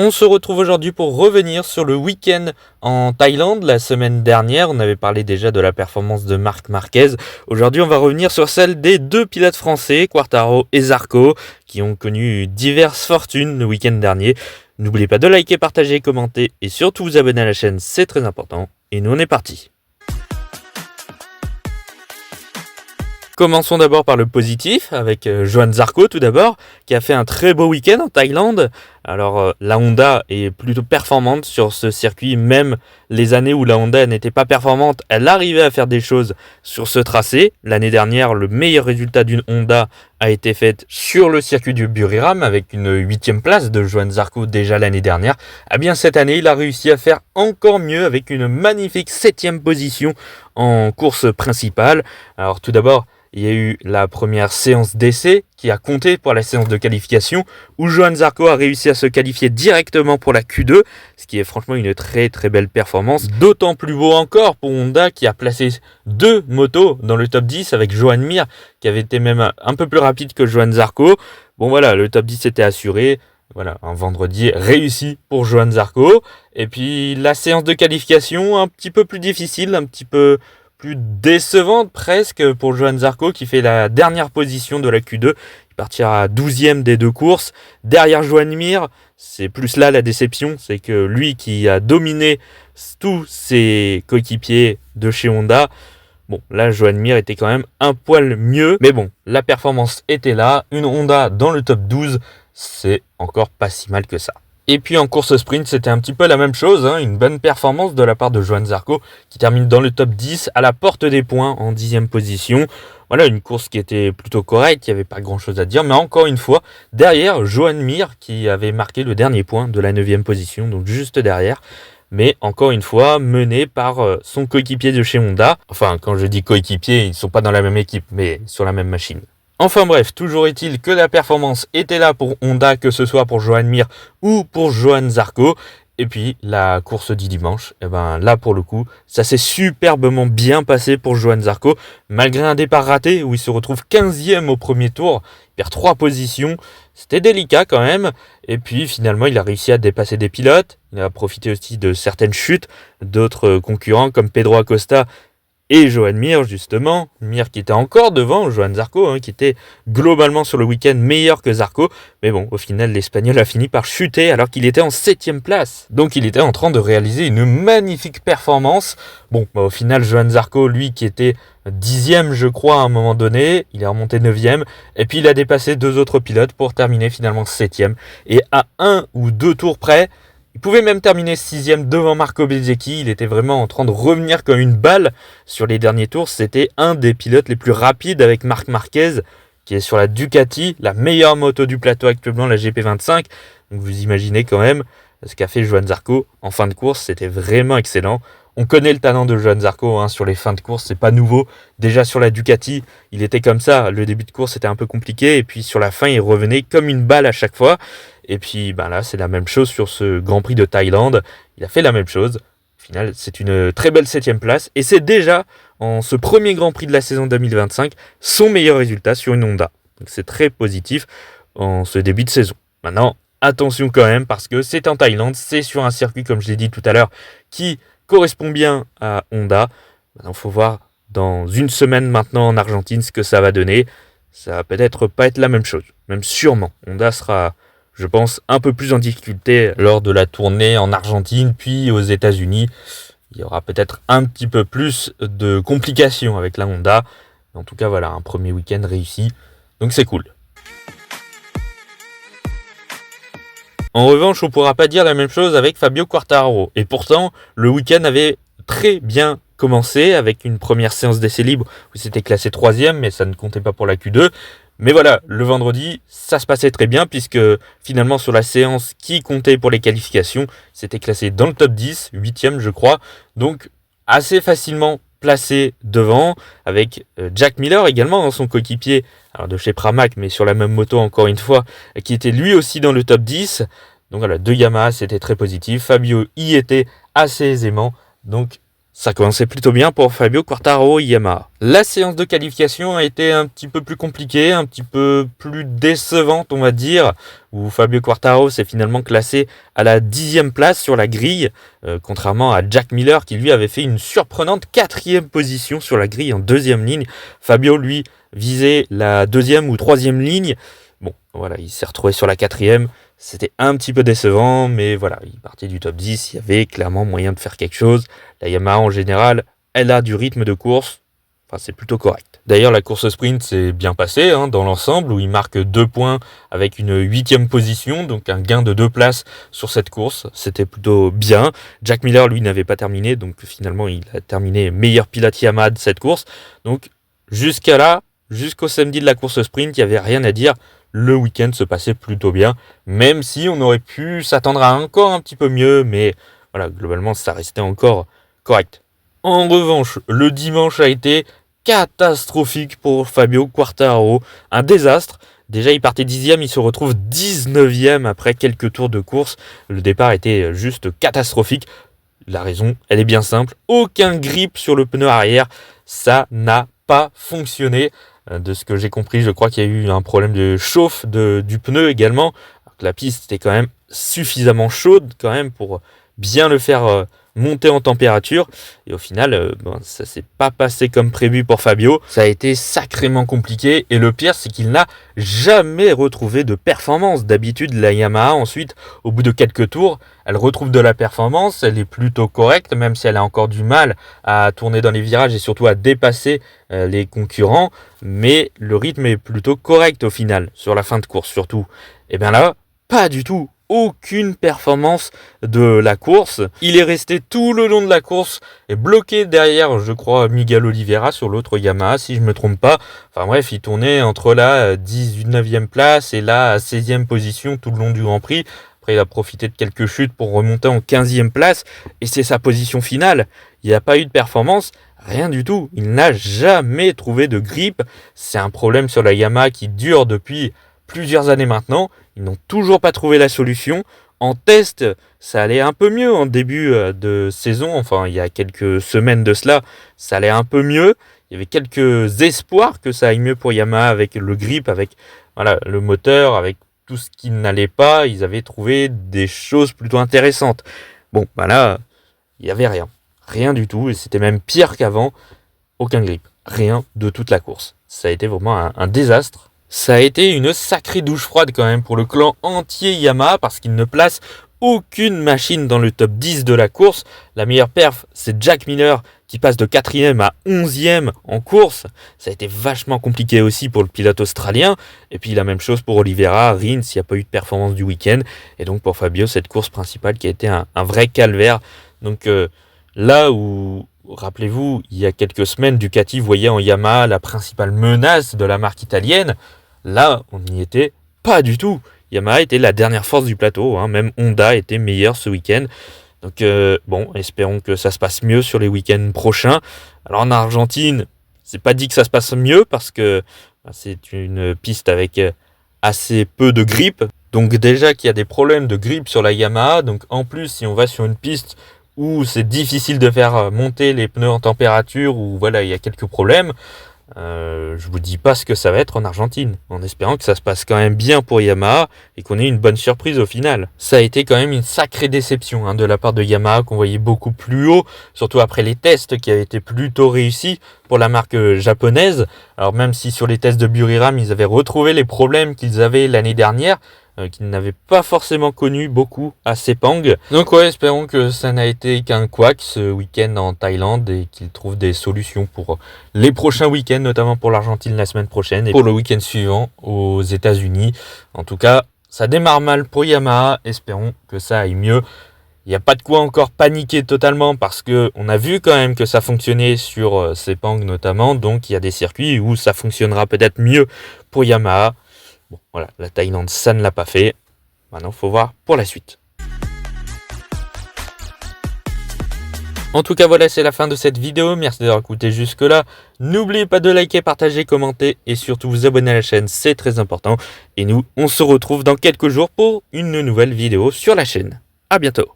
On se retrouve aujourd'hui pour revenir sur le week-end en Thaïlande. La semaine dernière, on avait parlé déjà de la performance de Marc Marquez. Aujourd'hui, on va revenir sur celle des deux pilotes français, Quartararo et Zarco, qui ont connu diverses fortunes le week-end dernier. N'oubliez pas de liker, partager, commenter et surtout vous abonner à la chaîne, c'est très important. Et nous, on est parti. Commençons d'abord par le positif, avec Johan Zarco tout d'abord, qui a fait un très beau week-end en Thaïlande. Alors la Honda est plutôt performante sur ce circuit, même les années où la Honda n'était pas performante, elle arrivait à faire des choses sur ce tracé. L'année dernière, le meilleur résultat d'une Honda a été fait sur le circuit du Buriram, avec une 8e place de Johan Zarco déjà l'année dernière. Eh bien cette année, il a réussi à faire encore mieux avec une magnifique 7e position en course principale. Alors tout d'abord, il y a eu la première séance d'essai qui a compté pour la séance de qualification où Johan Zarco a réussi à se qualifier directement pour la Q2, ce qui est franchement une très très belle performance. D'autant plus beau encore pour Honda qui a placé 2 motos dans le top 10 avec Joan Mir qui avait été même un peu plus rapide que Johan Zarco. Bon voilà, le top 10 était assuré. Voilà, un vendredi réussi pour Johan Zarco. Et puis la séance de qualification un petit peu plus difficile, un petit peu plus décevante presque pour Johan Zarco qui fait la dernière position de la Q2. Il partira 12e des deux courses. Derrière Joan Mir, c'est plus là la déception, c'est que lui qui a dominé tous ses coéquipiers de chez Honda, bon là Joan Mir était quand même un poil mieux, mais bon, la performance était là. Une Honda dans le top 12, c'est encore pas si mal que ça. Et puis en course sprint, c'était un petit peu la même chose, une bonne performance de la part de Johan Zarco qui termine dans le top 10 à la porte des points en 10e position. Voilà, une course qui était plutôt correcte, il n'y avait pas grand chose à dire, mais encore une fois, derrière Joan Mir qui avait marqué le dernier point de la 9e position, donc juste derrière. Mais encore une fois, mené par son coéquipier de chez Honda. Enfin, quand je dis coéquipier, ils ne sont pas dans la même équipe, mais sur la même machine. Enfin bref, toujours est-il que la performance était là pour Honda, que ce soit pour Joan Mir ou pour Johan Zarco. Et puis la course du dimanche, là pour le coup, ça s'est superbement bien passé pour Johan Zarco. Malgré un départ raté où il se retrouve 15e au premier tour, il perd 3 positions, c'était délicat quand même. Et puis finalement il a réussi à dépasser des pilotes, il a profité aussi de certaines chutes d'autres concurrents comme Pedro Acosta et Joan Mir justement, Mir qui était encore devant Johan Zarco, qui était globalement sur le week-end meilleur que Zarco, mais bon, au final l'Espagnol a fini par chuter alors qu'il était en 7e place, donc il était en train de réaliser une magnifique performance. Bon, au final Johan Zarco, lui qui était 10e je crois à un moment donné, il est remonté 9e, et puis il a dépassé 2 autres pilotes pour terminer finalement 7e, et à 1 ou 2 tours près, il pouvait même terminer 6e devant Marco Bezzecchi. Il était vraiment en train de revenir comme une balle sur les derniers tours. C'était un des pilotes les plus rapides avec Marc Marquez, qui est sur la Ducati, la meilleure moto du plateau actuellement, la GP25. Donc vous imaginez quand même ce qu'a fait Johan Zarco en fin de course. C'était vraiment excellent. On connaît le talent de Johan Zarco sur les fins de course, c'est pas nouveau. Déjà sur la Ducati, il était comme ça. Le début de course était un peu compliqué et puis sur la fin, il revenait comme une balle à chaque fois. Et puis là, c'est la même chose sur ce Grand Prix de Thaïlande. Il a fait la même chose. Au final, c'est une très belle 7e place. Et c'est déjà, en ce premier Grand Prix de la saison 2025, son meilleur résultat sur une Honda. Donc c'est très positif en ce début de saison. Maintenant, attention quand même, parce que c'est en Thaïlande, c'est sur un circuit, comme je l'ai dit tout à l'heure, qui correspond bien à Honda. Maintenant, il faut voir dans une semaine maintenant en Argentine ce que ça va donner. Ça va peut-être pas être la même chose. Même sûrement. Honda sera, je pense, un peu plus en difficulté lors de la tournée en Argentine, puis aux États-Unis. Il y aura peut-être un petit peu plus de complications avec la Honda. En tout cas, voilà, un premier week-end réussi. Donc c'est cool. En revanche, on ne pourra pas dire la même chose avec Fabio Quartararo. Et pourtant, le week-end avait très bien commencé avec une première séance d'essai libre où c'était classé 3e, mais ça ne comptait pas pour la Q2. Mais voilà, le vendredi, ça se passait très bien puisque finalement sur la séance qui comptait pour les qualifications, c'était classé dans le top 10, 8e je crois. Donc assez facilement placé devant avec Jack Miller également dans son coéquipier, alors de chez Pramac mais sur la même moto encore une fois, qui était lui aussi dans le top 10. Donc voilà, 2 Yamaha, c'était très positif. Fabio y était assez aisément. Donc ça commençait plutôt bien pour Fabio Quartararo et Yamaha. La séance de qualification a été un petit peu plus compliquée, un petit peu plus décevante, on va dire, où Fabio Quartararo s'est finalement classé à la 10e place sur la grille, contrairement à Jack Miller qui lui avait fait une surprenante 4e position sur la grille en 2e ligne. Fabio, lui, visait la 2e ou 3e ligne. Bon, voilà, il s'est retrouvé sur la 4e. C'était un petit peu décevant, mais voilà, il partait du top 10, il y avait clairement moyen de faire quelque chose. La Yamaha en général, elle a du rythme de course, enfin c'est plutôt correct. D'ailleurs la course sprint s'est bien passée dans l'ensemble, où il marque 2 points avec une 8e position, donc un gain de 2 places sur cette course, c'était plutôt bien. Jack Miller lui n'avait pas terminé, donc finalement il a terminé meilleur pilote Yamaha de cette course. Donc jusqu'au samedi de la course sprint, il n'y avait rien à dire. Le week-end se passait plutôt bien, même si on aurait pu s'attendre à encore un petit peu mieux, mais voilà, globalement ça restait encore correct. En revanche, le dimanche a été catastrophique pour Fabio Quartararo, un désastre. Déjà il partait 10e, il se retrouve 19e après quelques tours de course. Le départ était juste catastrophique. La raison, elle est bien simple, aucun grip sur le pneu arrière, ça n'a pas fonctionné. De ce que j'ai compris, je crois qu'il y a eu un problème de chauffe du pneu également. Alors que la piste était quand même suffisamment chaude quand même pour bien le faire monter en température. Et au final, ça s'est pas passé comme prévu pour Fabio. Ça a été sacrément compliqué. Et le pire, c'est qu'il n'a jamais retrouvé de performance. D'habitude, la Yamaha, ensuite, au bout de quelques tours, elle retrouve de la performance. Elle est plutôt correcte, même si elle a encore du mal à tourner dans les virages et surtout à dépasser les concurrents. Mais le rythme est plutôt correct au final, sur la fin de course surtout. Et bien là, pas du tout. Aucune performance de la course. Il est resté tout le long de la course et bloqué derrière, je crois, Miguel Oliveira sur l'autre Yamaha, si je me trompe pas. Enfin bref, il tournait entre la 19e place et la 16e position tout le long du Grand Prix. Après, il a profité de quelques chutes pour remonter en 15e place et c'est sa position finale. Il n'y a pas eu de performance. Rien du tout. Il n'a jamais trouvé de grip. C'est un problème sur la Yamaha qui dure depuis plusieurs années maintenant. Ils n'ont toujours pas trouvé la solution. En test, ça allait un peu mieux en début de saison. Enfin, il y a quelques semaines de cela, ça allait un peu mieux. Il y avait quelques espoirs que ça aille mieux pour Yamaha avec le grip, avec le moteur, avec tout ce qui n'allait pas. Ils avaient trouvé des choses plutôt intéressantes. Bon, là, il n'y avait rien. Rien du tout. Et c'était même pire qu'avant. Aucun grip. Rien de toute la course. Ça a été vraiment un désastre. Ça a été une sacrée douche froide quand même pour le clan entier Yamaha parce qu'il ne place aucune machine dans le top 10 de la course. La meilleure perf, c'est Jack Miller qui passe de 4e à 11e en course. Ça a été vachement compliqué aussi pour le pilote australien. Et puis la même chose pour Oliveira, Rins, il n'y a pas eu de performance du week-end. Et donc pour Fabio, cette course principale qui a été un vrai calvaire. Donc là où... Rappelez-vous, il y a quelques semaines, Ducati voyait en Yamaha la principale menace de la marque italienne. Là, on n'y était pas du tout. Yamaha était la dernière force du plateau. Même Honda était meilleur ce week-end. Donc espérons que ça se passe mieux sur les week-ends prochains. Alors en Argentine, c'est pas dit que ça se passe mieux parce que c'est une piste avec assez peu de grip. Donc déjà qu'il y a des problèmes de grip sur la Yamaha. Donc en plus, si on va sur une piste où c'est difficile de faire monter les pneus en température, où il y a quelques problèmes, je vous dis pas ce que ça va être en Argentine, en espérant que ça se passe quand même bien pour Yamaha et qu'on ait une bonne surprise au final. Ça a été quand même une sacrée déception de la part de Yamaha qu'on voyait beaucoup plus haut, surtout après les tests qui avaient été plutôt réussis pour la marque japonaise. Alors même si sur les tests de Buriram ils avaient retrouvé les problèmes qu'ils avaient l'année dernière, qu'ils n'avaient pas forcément connu beaucoup à Sepang. Donc espérons que ça n'a été qu'un couac ce week-end en Thaïlande et qu'ils trouvent des solutions pour les prochains week-ends, notamment pour l'Argentine la semaine prochaine et pour le week-end suivant aux États-Unis. En tout cas, ça démarre mal pour Yamaha, espérons que ça aille mieux. Il n'y a pas de quoi encore paniquer totalement parce qu'on a vu quand même que ça fonctionnait sur Sepang notamment, donc il y a des circuits où ça fonctionnera peut-être mieux pour Yamaha. Bon, la Thaïlande, ça ne l'a pas fait. Maintenant, il faut voir pour la suite. En tout cas, c'est la fin de cette vidéo. Merci d'avoir écouté jusque-là. N'oubliez pas de liker, partager, commenter et surtout vous abonner à la chaîne, c'est très important. Et nous, on se retrouve dans quelques jours pour une nouvelle vidéo sur la chaîne. À bientôt.